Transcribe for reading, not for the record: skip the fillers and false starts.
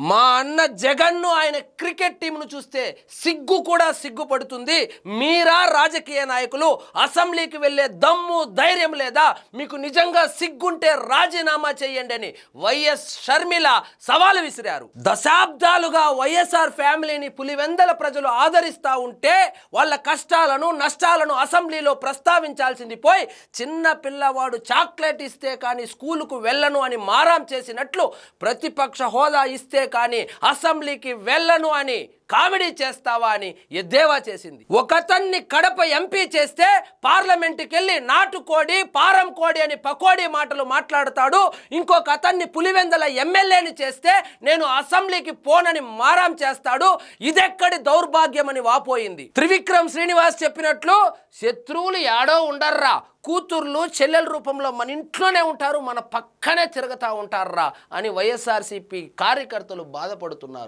మా అన్న జగన్ను ఆయన క్రికెట్ టీంను చూస్తే సిగ్గు కూడా సిగ్గుపడుతుంది. మీరా రాజకీయ నాయకులు అసెంబ్లీకి వెళ్ళే దమ్ము ధైర్యం లేదా? మీకు నిజంగా సిగ్గుంటే రాజీనామా చేయండి అని వైఎస్ షర్మిల సవాలు విసిరారు. దశాబ్దాలుగా వైఎస్ఆర్ ఫ్యామిలీని పులివెందల ప్రజలు ఆదరిస్తూ ఉంటే వాళ్ళ కష్టాలను నష్టాలను అసెంబ్లీలో ప్రస్తావించాల్సింది పోయి చిన్న పిల్లవాడు చాక్లెట్ ఇస్తే కానీ స్కూలుకు వెళ్ళను అని మారాం చేసినట్లు ప్రతిపక్ష హోదా ఇస్తే కానీ అసెంబ్లీకి వెళ్ళను అని కామెడీ చేస్తావా అని ఎద్దేవా చేసింది. ఒకతన్ని కడప ఎంపీ చేస్తే పార్లమెంటుకి వెళ్ళి నాటుకోడి పారం కోడి అని పకోడీ మాటలు మాట్లాడతాడు. ఇంకొక అతన్ని పులివెందల ఎమ్మెల్యేని చేస్తే నేను అసెంబ్లీకి పోనని మారాం చేస్తాడు. ఇదెక్కడి దౌర్భాగ్యం అని వాపోయింది. త్రివిక్రమ్ శ్రీనివాస్ చెప్పినట్లు శత్రువులు యాడో ఉండర్రా, కూతుర్లు చెల్లెల రూపంలో మన ఇంట్లోనే ఉంటారు, మన పక్కనే తిరుగుతూ ఉంటారా అని వైఎస్ఆర్సీపీ కార్యకర్తలు బాధపడుతున్నారు.